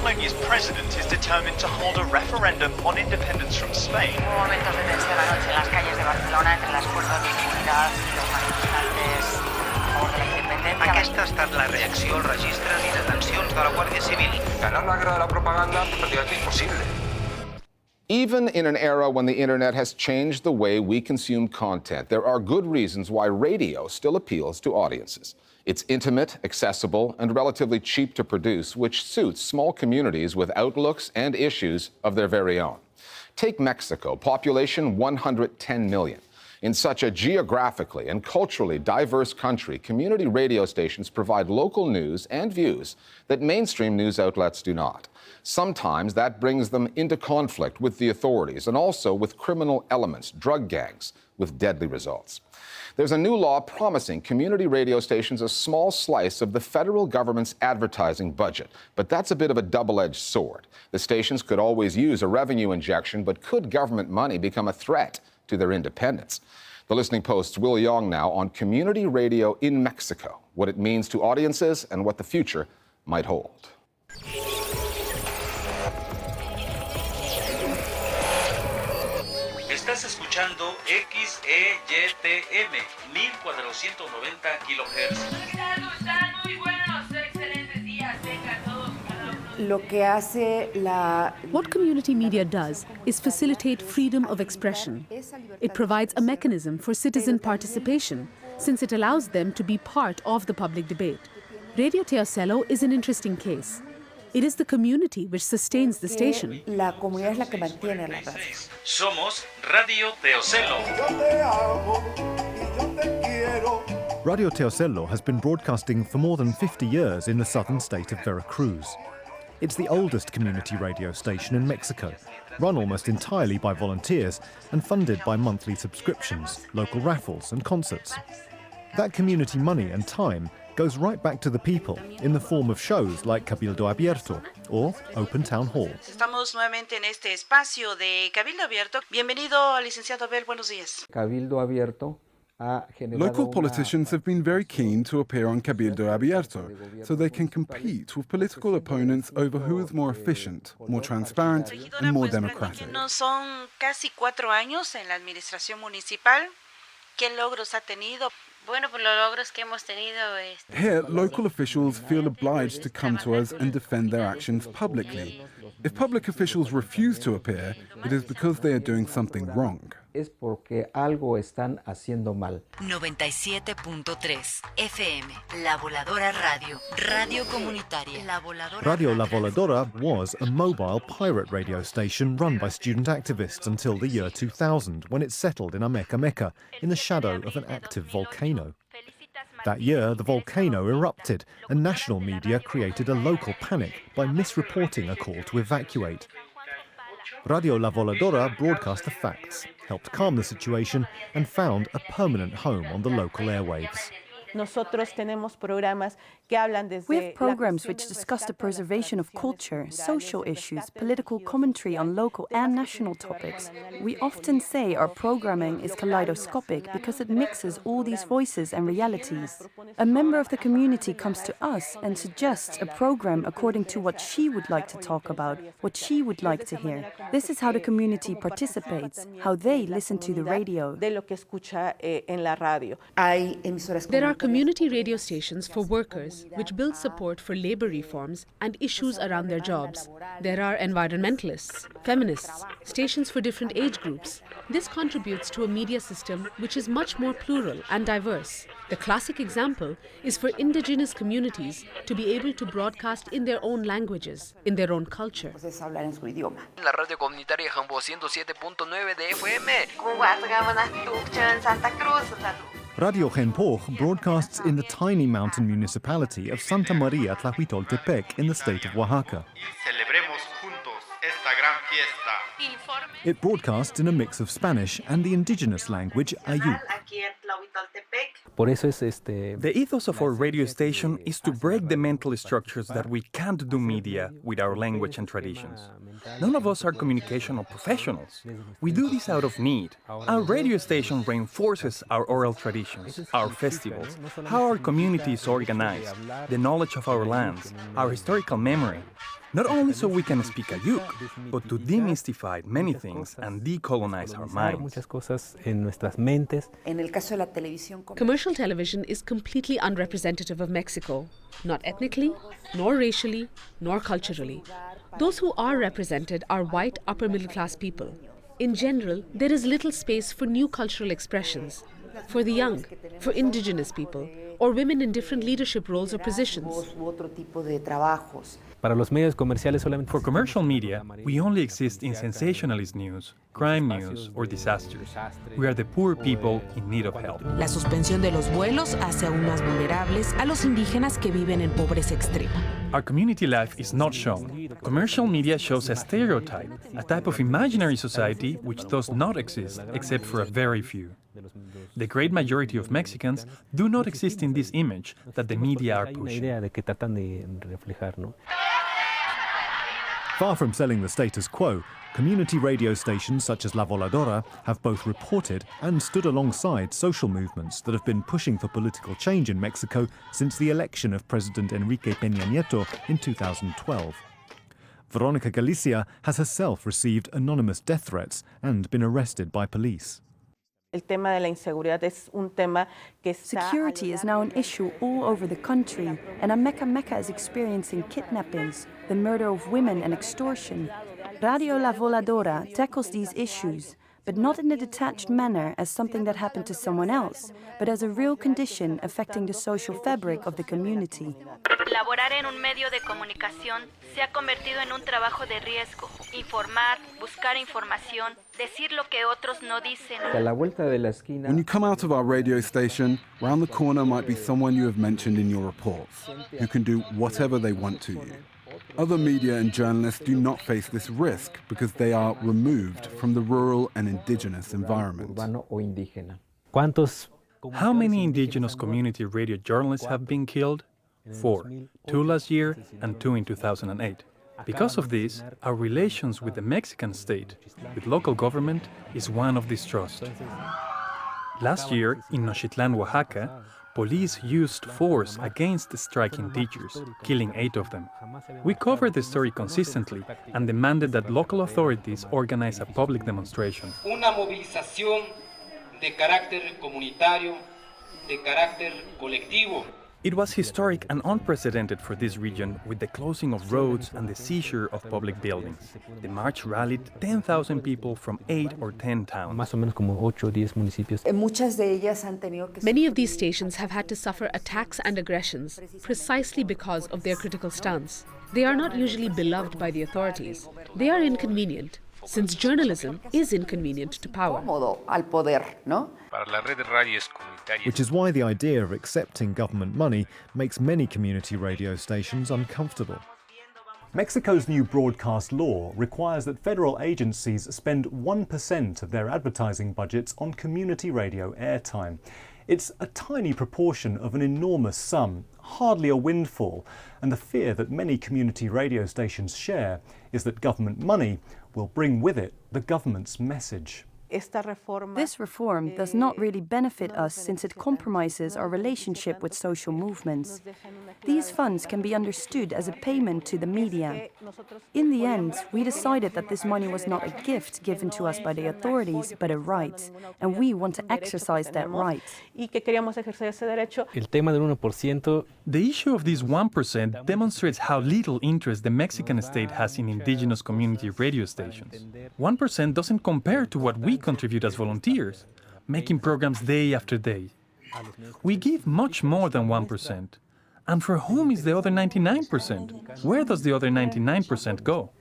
Catalonia's president is determined to hold a referendum on independence from Spain. Hubo momentos de tensión anoche en las calles de Barcelona entre las fuerzas de seguridad y los manifestantes a favor de la independencia. Aquesta ha estat la reacció als registres i detencions de la Guàrdia Civil. Ganar la guerra de la propaganda es prácticamente imposible. Even in an era when the internet has changed the way we consume content, there are good reasons why radio still appeals to audiences. It's intimate, accessible, and relatively cheap to produce, which suits small communities with outlooks and issues of their very own. Take Mexico, population 110 million. In such a geographically and culturally diverse country, community radio stations provide local news and views that mainstream news outlets do not. Sometimes that brings them into conflict with the authorities and also with criminal elements, drug gangs, with deadly results. There's a new law promising community radio stations a small slice of the federal government's advertising budget, but that's a bit of a double-edged sword. The stations could always use a revenue injection, but could government money become a threat to their independence? The Listening Post's Will Young now on community radio in Mexico, what it means to audiences and what the future might hold. Estás escuchando XEYTM 1490 kHz. ¿Cómo están? Muy buenos, excelentes días. Vengan todos. Lo que hace la... What community media does is facilitate freedom of expression. It provides a mechanism for citizen participation, since it allows them to be part of the public debate. Radio Teocelo is an interesting case. It is the community which sustains the station. La comunidad es la que mantiene la radio. Somos Radio Teocelo. Radio Teocelo has been broadcasting for more than 50 years in the southern state of Veracruz. It's the oldest community radio station in Mexico, run almost entirely by volunteers and funded by monthly subscriptions, local raffles and concerts. That community money and time goes right back to the people in the form of shows like Cabildo Abierto or Open Town Hall. Estamos nuevamente en este espacio de Cabildo Abierto. Bienvenido, licenciado Abel, buenos días. Cabildo Abierto. Local politicians have been very keen to appear on Cabildo Abierto so they can compete with political opponents over who is more efficient, more transparent and more democratic. Son casi 4 años en la administración municipal. ¿Qué logros ha tenido? Bueno, por los logros que hemos tenido. Here, local officials feel obliged to come to us and defend their actions publicly. If public officials refuse to appear, it is because they are doing something wrong. Es porque algo están haciendo mal. 97.3 FM, La Voladora Radio, radio comunitaria. Radio La Voladora was a mobile pirate radio station run by student activists until the year 2000, when it settled in Ameca Meca, in the shadow of an active volcano. That year, the volcano erupted, and national media created a local panic by misreporting a call to evacuate. Radio La Voladora broadcast the facts, helped calm the situation, and found a permanent home on the local airwaves. We have programs which discuss the preservation of culture, social issues, political commentary on local and national topics. We often say our programming is kaleidoscopic because it mixes all these voices and realities. A member of the community comes to us and suggests a program according to what she would like to talk about, what she would like to hear. This is how the community participates, how they listen to the radio. There are community radio stations for workers, which build support for labor reforms and issues around their jobs. There are environmentalists, feminists, stations for different age groups. This contributes to a media system which is much more plural and diverse. The classic example is for indigenous communities to be able to broadcast in their own languages, in their own culture. La radio comunitaria Jambo 107.9 de FM. Radio Genpoch broadcasts in the tiny mountain municipality of Santa Maria Tlahuitoltepec in the state of Oaxaca. It broadcasts in a mix of Spanish and the indigenous language Ayu. The ethos of our radio station is to break the mental structures that we can't do media with our language and traditions. None of us are communicational professionals. We do this out of need. Our radio station reinforces our oral traditions, our festivals, how our community is organized, the knowledge of our lands, our historical memory. Not only so we can speak Ayuk, but to demystify many things and decolonize our minds. Commercial television is completely unrepresentative of Mexico, not ethnically, nor racially, nor culturally. Those who are represented are white upper-middle-class people. In general, there is little space for new cultural expressions, for the young, for indigenous people, or women in different leadership roles or positions. For commercial media, we only exist in sensationalist news, crime news, or disasters. We are the poor people in need of help. La suspensión de los vuelos hace aún más vulnerables a los indígenas que viven en pobreza extrema. Our community life is not shown. Commercial media shows a stereotype, a type of imaginary society which does not exist except for a very few. The great majority of Mexicans do not exist in this image that the media are pushing. Far from selling the status quo, community radio stations such as La Voladora have both reported and stood alongside social movements that have been pushing for political change in Mexico since the election of President Enrique Peña Nieto in 2012. Veronica Galicia has herself received anonymous death threats and been arrested by police. Security is now an issue all over the country, and Ameca is experiencing kidnappings, the murder of women and extortion. Radio La Voladora tackles these issues, but not in a detached manner as something that happened to someone else, but as a real condition affecting the social fabric of the community. Laborar en un medio de comunicación se ha convertido en un trabajo de riesgo. Informar, buscar información, decir lo que otros no dicen. When you come out of our radio station, round the corner might be someone you have mentioned in your reports, who can do whatever they want to you. Other media and journalists do not face this risk because they are removed from the rural and indigenous environment. How many indigenous community radio journalists have been killed? 4, 2 last year and 2 in 2008. Because of this, our relations with the Mexican state, with local government, is one of distrust. Last year, in Nochitlan, Oaxaca, police used force against the striking teachers, killing 8 of them. We covered the story consistently and demanded that local authorities organize a public demonstration. Una movilización de carácter comunitario, de carácter colectivo. It was historic and unprecedented for this region with the closing of roads and the seizure of public buildings. The march rallied 10,000 people from 8 or 10 towns. Many of these stations have had to suffer attacks and aggressions precisely because of their critical stance. They are not usually beloved by the authorities. They are inconvenient, since journalism is inconvenient to power. Which is why the idea of accepting government money makes many community radio stations uncomfortable. Mexico's new broadcast law requires that federal agencies spend 1% of their advertising budgets on community radio airtime. It's a tiny proportion of an enormous sum, hardly a windfall, and the fear that many community radio stations share is that government money will bring with it the government's message. This reform does not really benefit us since it compromises our relationship with social movements. These funds can be understood as a payment to the media. In the end, we decided that this money was not a gift given to us by the authorities, but a right, and we want to exercise that right. The issue of this 1% demonstrates how little interest the Mexican state has in indigenous community radio stations. 1% doesn't compare to what we contribute as volunteers, making programs day after day. We give much more than 1%. And for whom is the other 99%? Where does the other 99% go?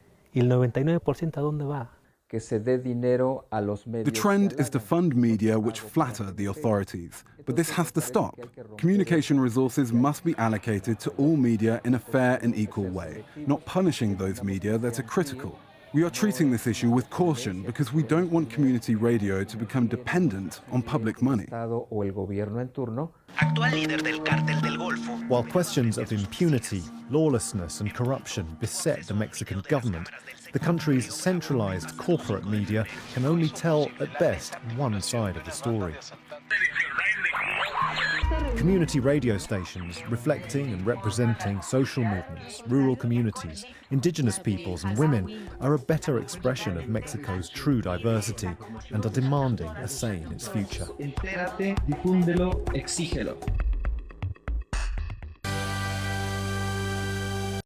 The trend is to fund media which flatter the authorities. But this has to stop. Communication resources must be allocated to all media in a fair and equal way, not punishing those media that are critical. We are treating this issue with caution because we don't want community radio to become dependent on public money. While questions of impunity, lawlessness and corruption beset the Mexican government, the country's centralized corporate media can only tell, at best, one side of the story. Community radio stations reflecting and representing social movements, rural communities, indigenous peoples and women are a better expression of Mexico's true diversity and are demanding a say in its future. Entérate, difúndelo, exígelo.